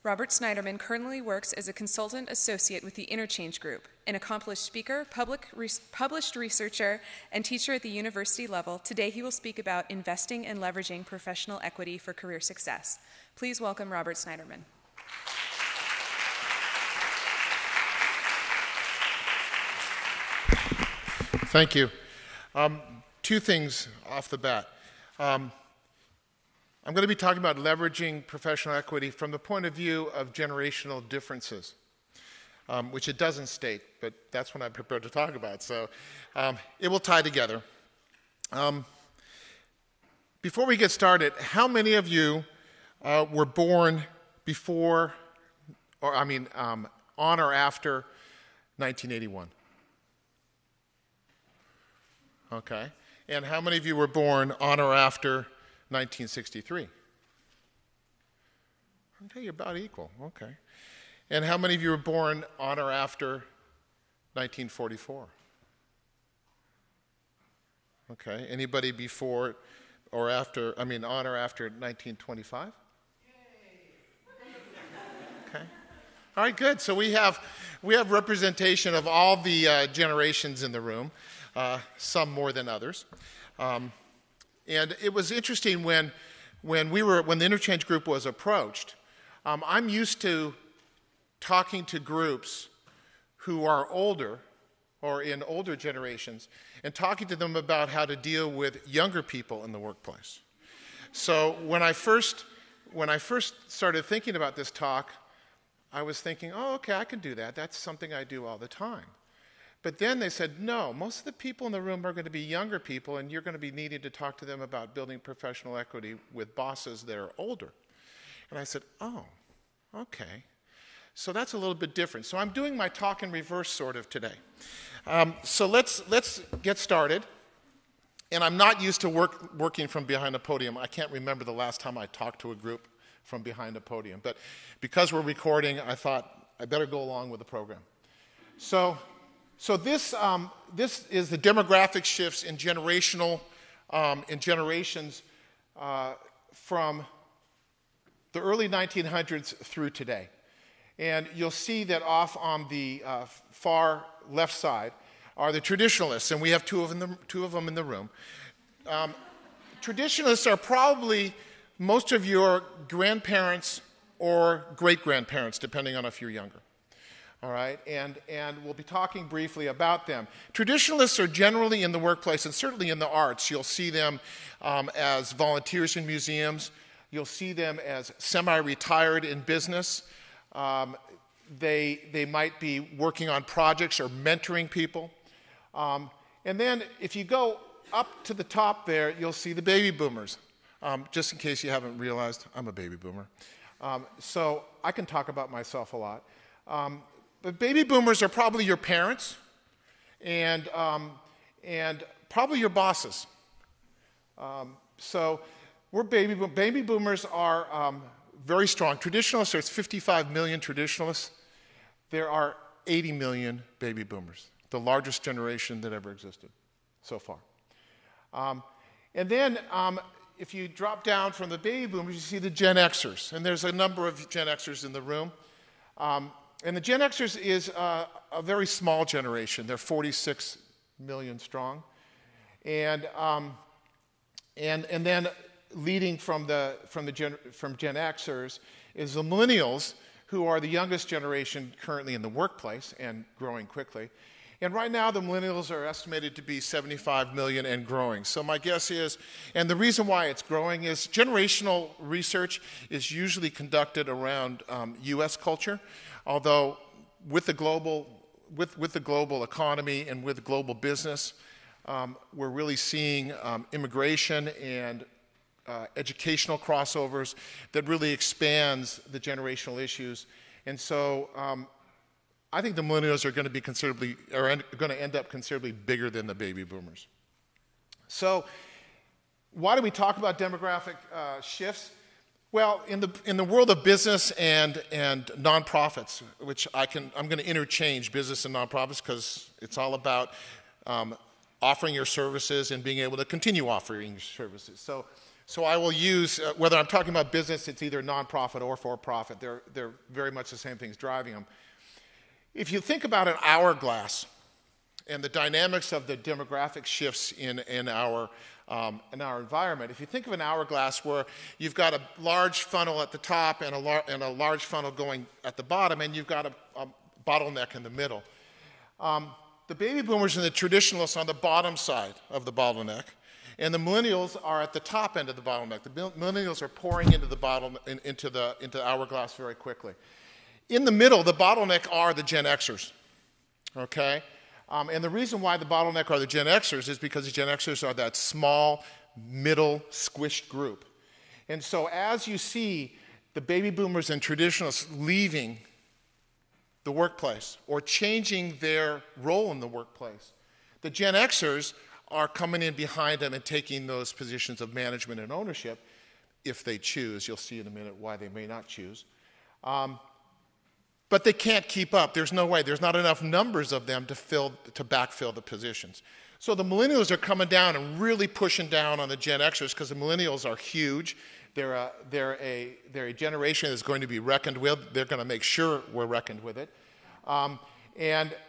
Robert Sniderman currently works as a consultant associate with the Interchange Group, an accomplished speaker, published researcher, and teacher at the university level. Today he will speak about investing and leveraging professional equity for career success. Please welcome Robert Sniderman. Thank you. Two things off the bat. I'm going to be talking about leveraging professional equity from the point of view of generational differences, which it doesn't state, but that's what I'm prepared to talk about. So it will tie together. Before we get started, how many of you were born before, on or after 1981? Okay. And how many of you were born on or after 1963? Okay, you're about equal. Okay. And how many of you were born on or after 1944? Okay. Anybody before or after, on or after 1925? Okay. All right, good. So we have representation of all the generations in the room, some more than others. And it was interesting when the Interchange Group was approached. I'm used to talking to groups who are older or in older generations and talking to them about how to deal with younger people in the workplace. So when I first started thinking about this talk, I was thinking, oh, okay, I can do that. That's something I do all the time. But then they said, no, most of the people in the room are going to be younger people, and you're going to be needing to talk to them about building professional equity with bosses that are older. And I said, oh, okay. So that's a little bit different. So I'm doing my talk in reverse sort of today. So let's get started. And I'm not used to working from behind a podium. I can't remember the last time I talked to a group from behind a podium. But because we're recording, I thought I better go along with the program. So this is the demographic shifts in generations from the early 1900s through today. And you'll see that off on the far left side are the traditionalists, and we have two of them in the room. Traditionalists are probably most of your grandparents or great-grandparents, depending on if you're younger. All right, and we'll be talking briefly about them. Traditionalists are generally in the workplace and certainly in the arts. You'll see them as volunteers in museums. You'll see them as semi-retired in business. They might be working on projects or mentoring people. And then if you go up to the top there, you'll see the baby boomers. Just in case you haven't realized, I'm a baby boomer. So I can talk about myself a lot. But baby boomers are probably your parents and probably your bosses. So baby boomers are very strong. Traditionalists, there's 55 million traditionalists. There are 80 million baby boomers, the largest generation that ever existed so far. And then if you drop down from the baby boomers, you see the Gen Xers. And there's a number of Gen Xers in the room. And the Gen Xers is a very small generation. They're 46 million strong. And then leading from Gen Xers is the millennials, who are the youngest generation currently in the workplace and growing quickly. And right now, the millennials are estimated to be 75 million and growing. So my guess is, and the reason why it's growing is generational research is usually conducted around U.S. culture, although with the global economy and with global business, we're really seeing immigration and educational crossovers that really expands the generational issues. And so I think the millennials are going to end up considerably bigger than the baby boomers. So why do we talk about demographic shifts? Well, in the world of business and nonprofits, which I'm going to interchange business and nonprofits because it's all about offering your services and being able to continue offering your services. So So I will use, whether I'm talking about business, it's either nonprofit or for-profit. They're very much the same things driving them. If you think about an hourglass and the dynamics of the demographic shifts in our environment, if you think of an hourglass where you've got a large funnel at the top and a large funnel going at the bottom, and you've got a bottleneck in the middle. The baby boomers and the traditionalists on the bottom side of the bottleneck, and the millennials are at the top end of the bottleneck. The millennials are pouring into the hourglass very quickly. In the middle, the bottleneck are the Gen Xers, okay? And the reason why the bottleneck are the Gen Xers is because the Gen Xers are that small, middle, squished group. And so as you see the baby boomers and traditionalists leaving the workplace or changing their role in the workplace, the Gen Xers are coming in behind them and taking those positions of management and ownership if they choose. You'll see in a minute why they may not choose. But they can't keep up. There's no way. There's not enough numbers of them to backfill the positions. So the millennials are coming down and really pushing down on the Gen Xers because the millennials are huge. They're a generation that's going to be reckoned with. They're going to make sure we're reckoned with it. And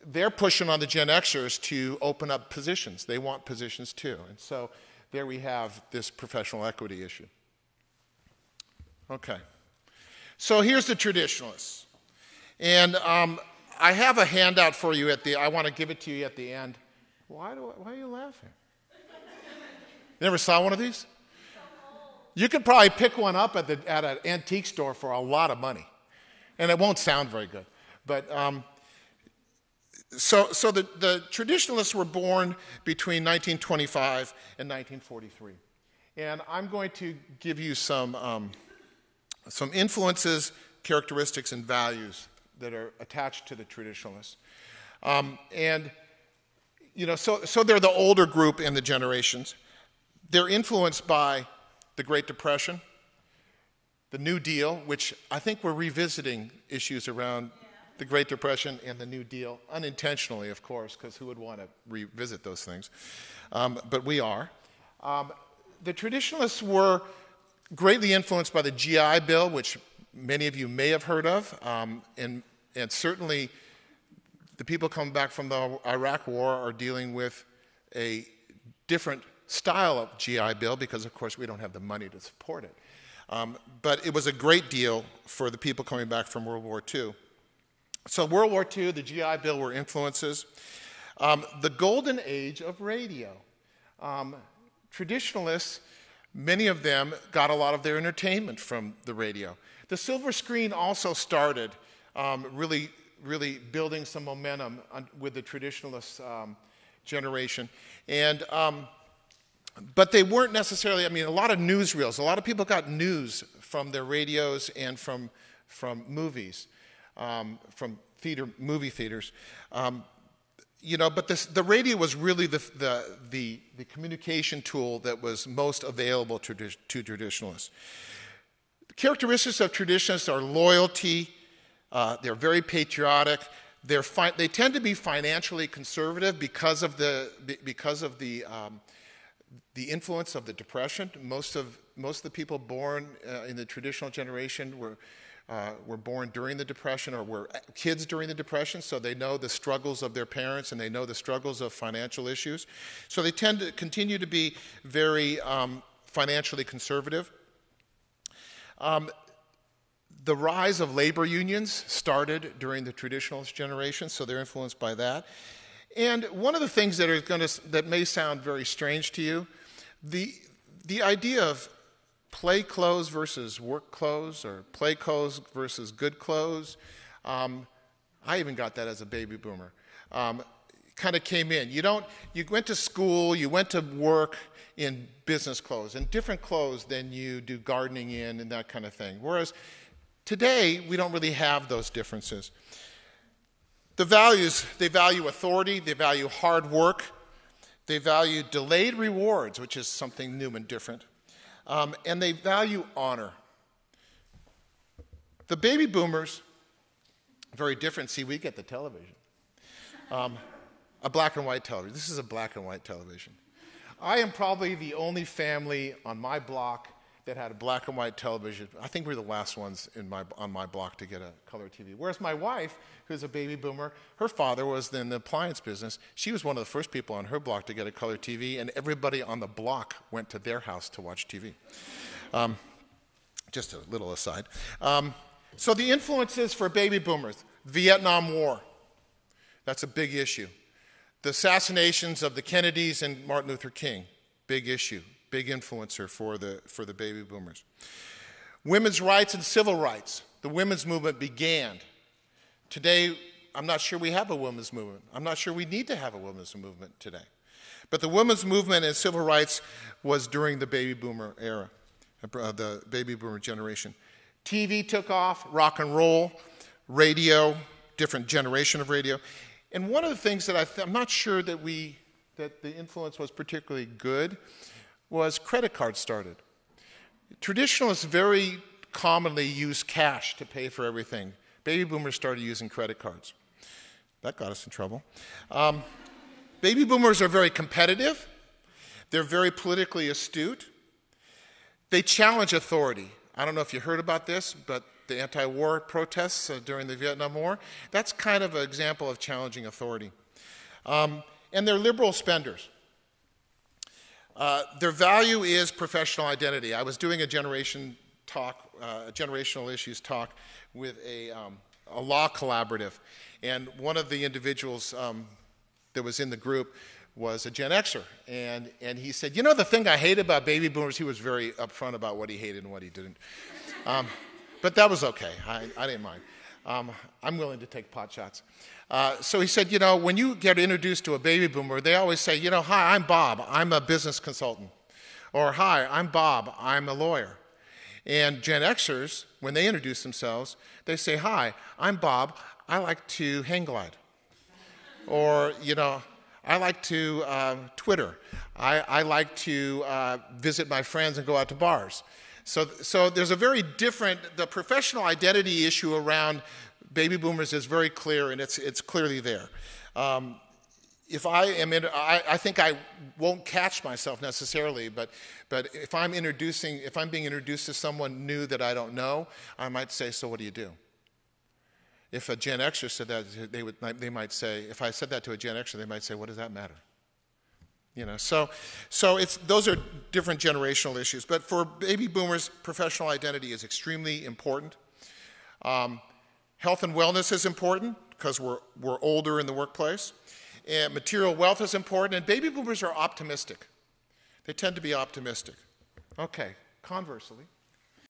they're pushing on the Gen Xers to open up positions. They want positions too. And so there we have this professional equity issue. Okay. So here's the traditionalists. And I have a handout for you I want to give it to you at the end. Why are you laughing? You never saw one of these? You could probably pick one up at an antique store for a lot of money. And it won't sound very good. But so the traditionalists were born between 1925 and 1943. And I'm going to give you some influences, characteristics, and values that are attached to the traditionalists. And, you know, so they're the older group in the generations. They're influenced by the Great Depression, the New Deal, which I think we're revisiting issues around the Great Depression and the New Deal, unintentionally, of course, because who would want to revisit those things? But we are. The traditionalists were greatly influenced by the GI Bill, which many of you may have heard of, and certainly the people coming back from the Iraq War are dealing with a different style of GI Bill because, of course, we don't have the money to support it. But it was a great deal for the people coming back from World War II. So World War II, the GI Bill were influences. The golden age of radio. Traditionalists, many of them got a lot of their entertainment from the radio. The silver screen also started really building some momentum with the traditionalist generation. But they weren't necessarily, I mean, a lot of newsreels. A lot of people got news from their radios and from movies, from movie theaters. You know, but the radio was really the communication tool that was most available to traditionalists. The characteristics of traditionalists are loyalty. They're very patriotic. They tend to be financially conservative because of the influence of the Depression. Most of the people born in the traditional generation were born during the Depression or were kids during the Depression, so they know the struggles of their parents and they know the struggles of financial issues. So they tend to continue to be very financially conservative. The rise of labor unions started during the traditionalist generation, so they're influenced by that. And one of the things that may sound very strange to you, the idea of play clothes versus work clothes, or play clothes versus good clothes. I even got that as a baby boomer. Kind of came in. You went to school, you went to work in business clothes, and different clothes than you do gardening in and that kind of thing. Whereas today, we don't really have those differences. The values, they value authority, they value hard work, they value delayed rewards, which is something new and different. And they value honor. The baby boomers, very different. See, we get the television. A black and white television. This is a black and white television. I am probably the only family on my block that had a black and white television. I think we're the last ones on my block to get a color TV. Whereas my wife, who's a baby boomer, her father was in the appliance business. She was one of the first people on her block to get a color TV, and everybody on the block went to their house to watch TV. Just a little aside. So the influences for baby boomers: Vietnam War. That's a big issue. The assassinations of the Kennedys and Martin Luther King, big issue. Big influencer for the baby boomers. Women's rights and civil rights. The women's movement began. Today, I'm not sure we have a women's movement. I'm not sure we need to have a women's movement today. But the women's movement and civil rights was during the baby boomer era, the baby boomer generation. TV took off, rock and roll, radio, different generation of radio. And one of the things that I'm not sure that the influence was particularly good was credit cards started. Traditionalists very commonly use cash to pay for everything. Baby boomers started using credit cards. That got us in trouble. Baby boomers are very competitive. They're very politically astute. They challenge authority. I don't know if you heard about this, but the anti-war protests during the Vietnam War, that's kind of an example of challenging authority. And they're liberal spenders. Their value is professional identity. I was doing a generational issues talk with a law collaborative, and one of the individuals that was in the group was a Gen Xer, and he said, you know, the thing I hate about baby boomers, he was very upfront about what he hated and what he didn't. But that was okay. I didn't mind. I'm willing to take pot shots. So he said, you know, when you get introduced to a baby boomer, they always say, you know, hi, I'm Bob. I'm a business consultant. Or, hi, I'm Bob. I'm a lawyer. And Gen Xers, when they introduce themselves, they say, hi, I'm Bob. I like to hang glide. Or, you know, I like to Twitter. I like to visit my friends and go out to bars. So there's a very different, the professional identity issue around baby boomers is very clear, and it's clearly there. If I think I won't catch myself necessarily, but if I'm being introduced to someone new that I don't know, I might say, so what do you do? If a Gen Xer said that, they might say, if I said that to a Gen Xer, they might say, what does that matter? You know, so those are different generational issues. But for baby boomers, professional identity is extremely important. Health and wellness is important because we're older in the workplace. And material wealth is important. And baby boomers are optimistic. They tend to be optimistic. Okay, conversely,